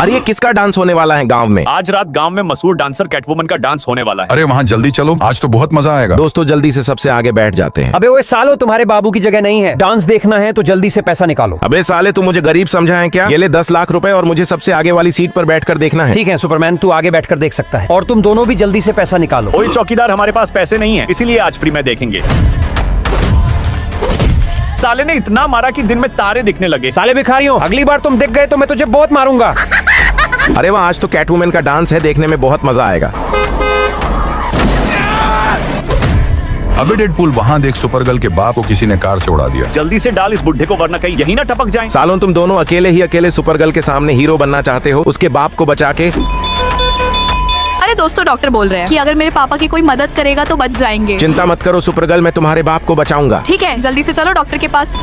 अरे ये किसका डांस होने वाला है गांव में? आज रात गांव में मशहूर डांसर कैटवुमन का डांस होने वाला है। अरे वहाँ जल्दी चलो, आज तो बहुत मजा आएगा। दोस्तों जल्दी से सबसे आगे बैठ जाते हैं। अबे वो सालो, तुम्हारे बाबू की जगह नहीं है। डांस देखना है तो जल्दी से पैसा निकालो। अबे साले तू मुझे गरीब समझा है क्या? ये ले 10 लाख रुपए और मुझे सबसे आगे वाली सीट पर बैठकर देखना है। ठीक है सुपरमैन, तू आगे बैठकर देख सकता है और तुम दोनों भी जल्दी से पैसा निकालो। कोई चौकीदार, हमारे पास पैसे नहीं है, इसीलिए आज फ्री में देखेंगे। साले ने इतना मारा कि दिन में तारे दिखने लगे। साले भिखारियों, अगली बार तुम दिख गए तो मैं तुझे बहुत मारूंगा। अरे वाह, आज तो कैटवुमन का डांस है, देखने में बहुत मजा आएगा। अबे डेडपूल, वहाँ देख, सुपरगर्ल के बाप को किसी ने कार से उड़ा दिया। जल्दी से डाल इस बुड्ढे को, वरना कहीं यही ना टपक जाए। सालों तुम दोनों अकेले सुपरगर्ल के सामने हीरो बनना चाहते हो, उसके बाप को बचा के। अरे दोस्तों, डॉक्टर बोल रहे हैं कि अगर मेरे पापा की कोई मदद करेगा तो बच जाएंगे। चिंता मत करो सुपरगर्ल, मैं तुम्हारे बाप को बचाऊंगा। ठीक है, जल्दी से चलो डॉक्टर के पास।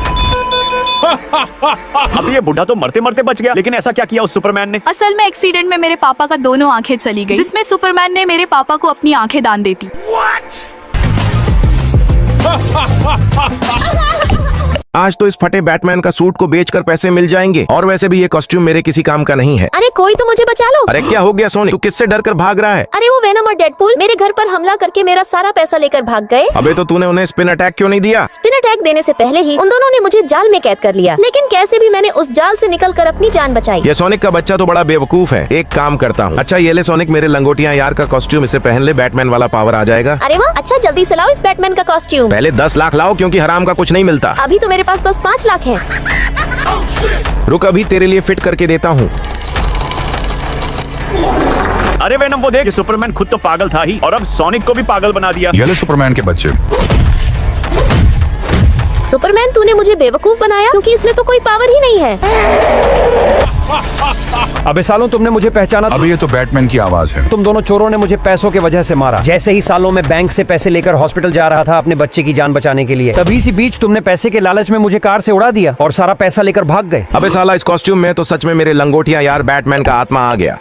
अब ये बुढ़ा तो मरते मरते बच गया, लेकिन ऐसा क्या किया उस सुपरमैन ने? असल में एक्सीडेंट में मेरे पापा का दोनों आंखें चली गई, जिसमें सुपरमैन ने मेरे पापा को अपनी आंखें दान दे दी। आज तो इस फटे बैटमैन का सूट को बेचकर पैसे मिल जाएंगे, और वैसे भी ये कॉस्ट्यूम मेरे किसी काम का नहीं है। अरे कोई तो मुझे बचा लो। अरे क्या हो गया सोनी, तू किससे डर कर भाग रहा है? अरे वो वेनम और डेडपूल मेरे घर पर हमला करके मेरा सारा पैसा लेकर भाग गए। अबे तो तूने उन्हें स्पिन अटैक क्यों नहीं दिया? स्पिन अटैक देने से पहले ही उन दोनों ने मुझे जाल में कैद कर लिया, लेकिन कैसे भी मैंने उस जाल से निकलकर अपनी जान बचाई। ये सोनिक का बच्चा तो बड़ा बेवकूफ है। एक काम करता हूँ। अच्छा ये ले सोनिक, मेरे लंगोटियाँ यार का कॉस्ट्यूम, इसे पहन ले, बैटमैन वाला पावर आ जाएगा। अरे वाह, अच्छा जल्दी से लाओ इस बैटमैन का कॉस्ट्यूम। पहले 10 लाख लाओ, क्योंकि हराम का कुछ नहीं मिलता। अभी तो मेरे पास बस 5 लाख है। रुक, अभी तेरे लिए फिट करके देता हूँ। अरे वेनम, वो देख, सुपरमैन खुद तो पागल था ही, और अब सोनिक को भी पागल बना दिया। ये ले सुपरमैन के बच्चे। सुपरमैन, तूने मुझे बेवकूफ बनाया, क्योंकि इसमें तो कोई पावर ही नहीं है। अबे सालों, तुमने मुझे पहचाना? अबे ये तो बैटमैन की आवाज है। तुम दोनों चोरों ने मुझे पैसों के वजह से मारा। जैसे ही सालों में बैंक से पैसे लेकर हॉस्पिटल जा रहा था अपने बच्चे की जान बचाने के लिए, तभी इसी बीच तुमने पैसे के लालच में मुझे कार से उड़ा दिया और सारा पैसा लेकर भाग गए। अबे साला, इस कॉस्ट्यूम में तो सच में मेरे लंगोटियाँ यार बैटमैन का आत्मा आ गया।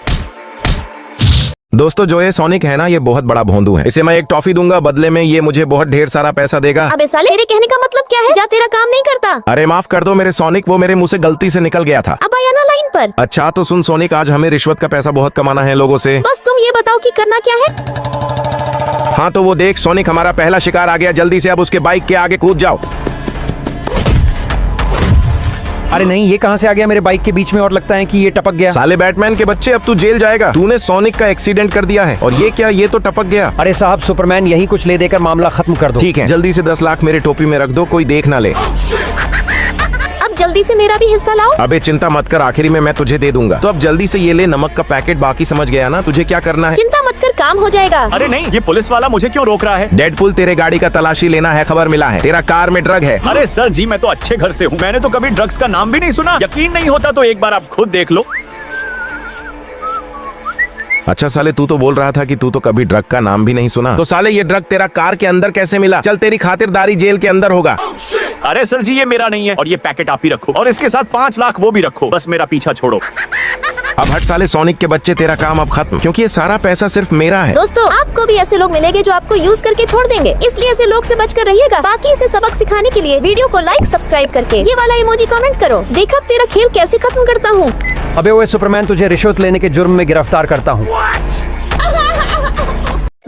दोस्तों जो ये सोनिक है ना, ये बहुत बड़ा भोंदू है। इसे मैं एक टॉफी दूंगा, बदले में ये मुझे बहुत ढेर सारा पैसा देगा। अबे साले, तेरे कहने का मतलब क्या है? जा, तेरा काम नहीं करता। अरे माफ कर दो मेरे सोनिक, वो मेरे मुंह से गलती से निकल गया था। अब आया ना लाइन पर। अच्छा तो सुन सोनिक, आज हमें रिश्वत का पैसा बहुत कमाना है लोगों से। बस तुम ये बताओ कि करना क्या है। हाँ तो वो देख सोनिक, हमारा पहला शिकार आ गया, जल्दी से अब उसके बाइक के आगे कूद जाओ। अरे नहीं, ये कहां से आ गया मेरे बाइक के बीच में, और लगता है कि ये टपक गया। साले बैटमैन के बच्चे, अब तू जेल जाएगा। तूने सोनिक का एक्सीडेंट कर दिया है, और ये क्या, ये तो टपक गया। अरे साहब सुपरमैन, यही कुछ ले देकर मामला खत्म कर दो। ठीक है, जल्दी से 10 लाख मेरे टोपी में रख दो, कोई देख ना ले। अब जल्दी से मेरा भी हिस्सा लाओ। अबे चिंता मत कर, आखिरी में मैं तुझे दे दूंगा। तो अब जल्दी से ये ले नमक का पैकेट, बाकी समझ गया ना तुझे क्या करना है? चिंता मत कर, काम हो जाएगा। अरे नहीं, ये पुलिस वाला मुझे क्यों रोक रहा है? डेडपूल, तेरे गाड़ी का तलाशी लेना है, खबर मिला है तेरा कार में ड्रग है। अरे सर जी, मैं तो अच्छे घर से हूँ, मैंने तो कभी ड्रग्स का नाम भी नहीं सुना। यकीन नहीं होता तो एक बार आप खुद देख लो। अच्छा साले, तू तो बोल रहा था कि तू तो कभी ड्रग का नाम भी नहीं सुना, तो साले ये ड्रग तेरा कार के अंदर कैसे मिला? चल, तेरी खातिरदारी जेल के अंदर होगा। अरे सर जी, ये मेरा नहीं है, और ये पैकेट आप ही रखो, और इसके साथ 5 लाख वो भी रखो, बस मेरा पीछा छोड़ो। अब हट साले सोनिक के बच्चे, तेरा काम अब खत्म, क्योंकि ये सारा पैसा सिर्फ मेरा है। दोस्तों, आपको भी ऐसे लोग मिलेंगे जो आपको यूज करके छोड़ देंगे, इसलिए ऐसे लोग से बचकर रहिएगा। बाकी इसे सबक सिखाने के लिए वीडियो को लाइक, सब्सक्राइब करके ये वाला इमोजी कमेंट करो। देखा अब तेरा खेल कैसे खत्म करता हूँ। अबे वो सुपरमैन, तुझे रिश्वत लेने के जुर्म में गिरफ्तार करता हूँ।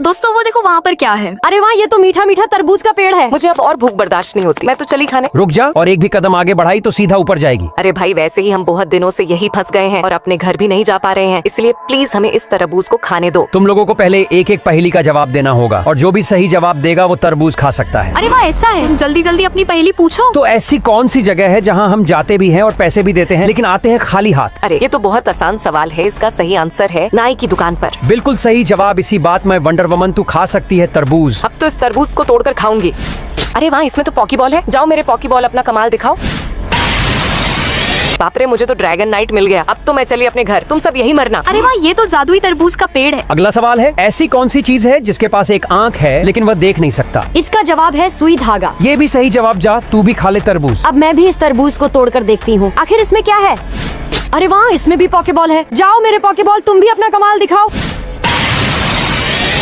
दोस्तों वो देखो, वहाँ पर क्या है? अरे वाह, ये तो मीठा मीठा तरबूज का पेड़ है। मुझे अब और भूख बर्दाश्त नहीं होती, मैं तो चली खाने। रुक जा, और एक भी कदम आगे बढ़ाई तो सीधा ऊपर जाएगी। अरे भाई, वैसे ही हम बहुत दिनों से यही फंस गए हैं और अपने घर भी नहीं जा पा रहे हैं, इसलिए प्लीज हमें इस तरबूज को खाने दो। तुम लोगों को पहले एक एक पहेली का जवाब देना होगा, और जो भी सही जवाब देगा वो तरबूज खा सकता है। अरे वाह, ऐसा है? जल्दी जल्दी अपनी पहेली पूछो। तो ऐसी कौन सी जगह है जहाँ हम जाते भी हैं और पैसे भी देते हैं, लेकिन आते हैं खाली हाथ? अरे ये तो बहुत आसान सवाल है, इसका सही आंसर है नाई की दुकान पर। बिल्कुल सही जवाब। इसी बात में वंडर वुमन, तू खा सकती है तरबूज। अब तो इस तरबूज को तोड़कर खाऊंगी। अरे वाह, इसमें तो पॉकी बॉल है, जाओ मेरे पॉकी बॉल अपना कमाल दिखाओ। बाप रे, मुझे तो ड्रैगन नाइट मिल गया। अब तो मैं चली अपने घर, तुम सब यही मरना। अरे वाह, ये तो जादुई तरबूज का पेड़ है। अगला सवाल है, ऐसी कौन सी चीज है जिसके पास एक आंख है लेकिन वह देख नहीं सकता? इसका जवाब है सुई धागा। ये भी सही जवाब। जा, तू भी खा ले तरबूज। अब मैं भी इस तरबूज को तोड़कर देखती हूँ, आखिर इसमें क्या है। अरे वाह, इसमें भी पॉकी बॉल है। जाओ मेरे पॉकी बॉल, तुम भी अपना कमाल दिखाओ।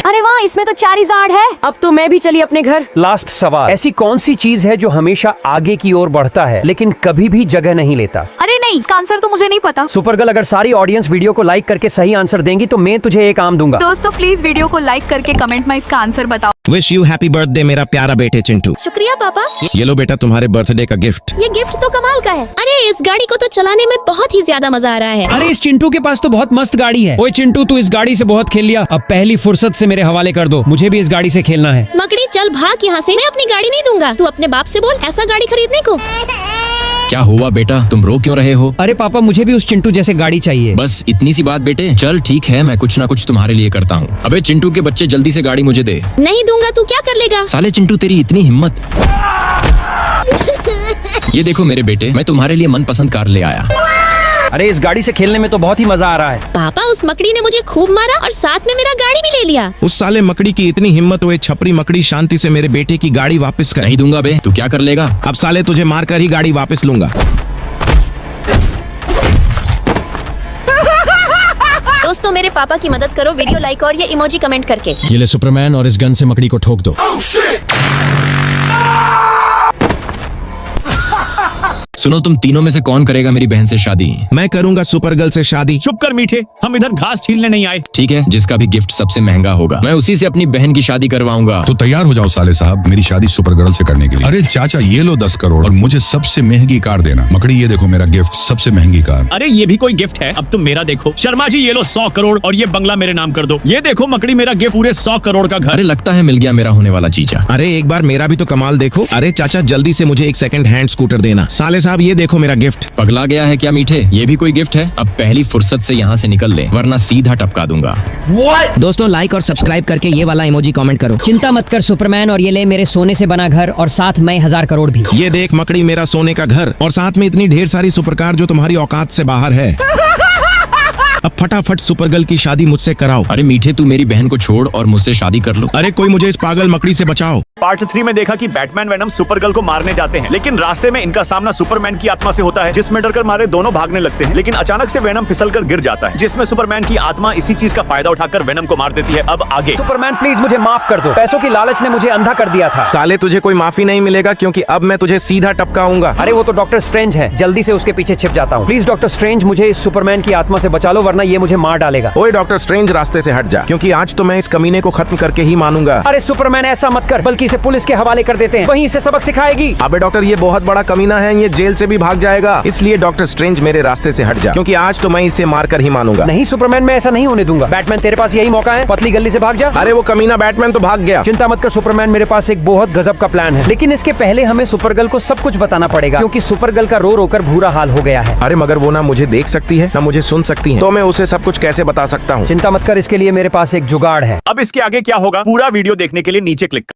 अरे वाह, इसमें तो चारिज़ार्ड है। अब तो मैं भी चली अपने घर। लास्ट सवाल, ऐसी कौन सी चीज है जो हमेशा आगे की ओर बढ़ता है लेकिन कभी भी जगह नहीं लेता? अरे नहीं, नहीं, इसका आंसर तो मुझे नहीं पता। सुपर गर्ल, अगर सारी ऑडियंस वीडियो को लाइक करके सही आंसर देंगी तो मैं तुझे एक आम दूंगा। दोस्तों प्लीज वीडियो को लाइक करके कमेंट में इसका आंसर बताओ। विश यू हैप्पी बर्थडे मेरा प्यारा बेटे चिंटू। शुक्रिया पापा। ये लो बेटा तुम्हारे बर्थडे का गिफ्ट। ये गिफ्ट तो कमाल का है। अरे इस गाड़ी को तो चलाने में बहुत ही ज्यादा मजा आ रहा है। अरे इस चिंटू के पास तो बहुत मस्त गाड़ी है। ओए चिंटू, तू इस गाड़ी से बहुत खेल लिया, अब पहली फुर्सत से मेरे हवाले कर दो, मुझे भी इस गाड़ी से खेलना है। मकड़ी चल भाग यहाँ से, मैं अपनी गाड़ी नहीं दूंगा। तू अपने बाप से बोल ऐसा गाड़ी खरीदने को। क्या हुआ बेटा, तुम रो क्यों रहे हो? अरे पापा, मुझे भी उस चिंटू जैसे गाड़ी चाहिए। बस इतनी सी बात बेटे, चल ठीक है, मैं कुछ ना कुछ तुम्हारे लिए करता हूँ। अबे चिंटू के बच्चे, जल्दी से गाड़ी मुझे दे। नहीं दूंगा, तू क्या कर लेगा? साले चिंटू, तेरी इतनी हिम्मत। ये देखो मेरे बेटे, मैं तुम्हारे लिए मनपसंद कार ले आया। अरे इस गाड़ी से खेलने में तो बहुत ही मजा आ रहा है। पापा उस मकड़ी ने मुझे खूब मारा और साथ में मेरा गाड़ी भी ले लिया। उस साले मकड़ी की इतनी हिम्मत हुए, छपरी मकड़ी शांति से मेरे बेटे की गाड़ी वापस कर। नहीं दूंगा बे, तू क्या कर लेगा? अब साले तुझे मारकर ही गाड़ी वापस लूंगा। दोस्तों मेरे पापा की मदद करो, वीडियो लाइक और ये इमोजी कमेंट करके। ये ले सुपरमैन, और इस गन से मकड़ी को ठोक दो। सुनो, तुम तीनों में से कौन करेगा मेरी बहन से शादी? मैं करूंगा सुपर गर्ल से शादी। चुप कर मीठे, हम इधर घास छीलने नहीं आए। ठीक है, जिसका भी गिफ्ट सबसे महंगा होगा मैं उसी से अपनी बहन की शादी करवाऊंगा। तो तैयार हो जाओ साले साहब मेरी शादी सुपर गर्ल से करने के लिए। अरे चाचा, ये लो 10 करोड़ और मुझे सबसे महंगी कार देना। मकड़ी ये देखो मेरा गिफ्ट, सबसे महंगी कार। अरे ये भी कोई गिफ्ट है? अब तुम मेरा देखो। शर्मा जी ये लो 100 करोड़ और ये बंगला मेरे नाम कर दो। ये देखो मकड़ी, मेरा गिफ्ट पूरे 100 करोड़ का घर। अरे लगता है मिल गया मेरा होने वाला चीचा। अरे एक बार मेरा भी तो कमाल देखो। अरे चाचा जल्दी से मुझे एक सेकंड हैंड स्कूटर देना। साले साहब ये देखो मेरा गिफ्ट। पगला गया है क्या मीठे? ये भी कोई गिफ्ट है? अब पहली फुर्सत से यहाँ से निकल ले, वरना सीधा टपका दूंगा। दोस्तों लाइक और सब्सक्राइब करके ये वाला इमोजी कमेंट करो। चिंता मत कर सुपरमैन, और ये ले मेरे सोने से बना घर और साथ में 1000 करोड़ भी। ये देख मकड़ी, मेरा सोने का घर और साथ में इतनी ढेर सारी सुपर कार जो तुम्हारी औकात से बाहर है। अब फटाफट सुपर गर्ल की शादी मुझसे कराओ। अरे मीठे, तू मेरी बहन को छोड़ और मुझसे शादी कर लो। अरे कोई मुझे इस पागल मकड़ी से बचाओ। पार्ट 3 में देखा कि बैटमैन वेनम सुपर गर्ल को मारने जाते हैं, लेकिन रास्ते में इनका सामना सुपरमैन की आत्मा से होता है, जिसमें डरकर मारे दोनों भागने लगते हैं। लेकिन अचानक से वेनम फिसलकर गिर जाता है, जिसमें सुपरमैन की आत्मा इसी चीज का फायदा उठाकर वेनम को मार देती है। अब आगे। सुपरमैन प्लीज मुझे माफ कर दो, पैसों की लालच ने मुझे अंधा कर दिया था। साले तुझे कोई माफी नहीं मिलेगा, क्योंकि अब मैं तुझे सीधा टपकाऊंगा। अरे वो तो डॉक्टर स्ट्रेंज है, जल्दी से उसके पीछे छिप जाता हूँ। प्लीज डॉक्टर स्ट्रेंज मुझे इस सुपरमैन की आत्मा से बचा लो, वरना ये मुझे मार डालेगा। ओए डॉक्टर स्ट्रेंज, रास्ते से हट जा, क्योंकि आज तो मैं इस कमीने को खत्म करके ही मानूंगा। अरे सुपरमैन ऐसा मत कर, बल्कि इसे पुलिस के हवाले कर देते हैं, वहीं इसे सबक सिखाएगी। अबे डॉक्टर, ये बहुत बड़ा कमीना है, ये जेल से भी भाग जाएगा। इसलिए डॉक्टर स्ट्रेंज मेरे रास्ते से हट जा, क्योंकि आज तो मैं इसे मारकर ही मानूंगा। नहीं सुपरमैन, मैं ऐसा नहीं होने दूंगा। बैटमैन तेरे पास यही मौका है, पतली गली से भाग जा। अरे वो कमीना बैटमैन तो भाग गया। चिंता मत कर सुपरमैन, मेरे पास एक बहुत गजब का प्लान है, लेकिन इसके पहले हमें सुपरगर्ल को सब कुछ बताना पड़ेगा, क्योंकि सुपरगर्ल का रो रोकर बुरा हाल हो गया है। अरे मगर वो ना मुझे देख सकती है ना मुझे सुन सकती है, तो मैं उसे सब कुछ कैसे बता सकता हूँ? चिंता मत कर, इसके लिए मेरे पास एक जुगाड़ है। अब इसके आगे क्या होगा, पूरा वीडियो देखने के लिए नीचे क्लिक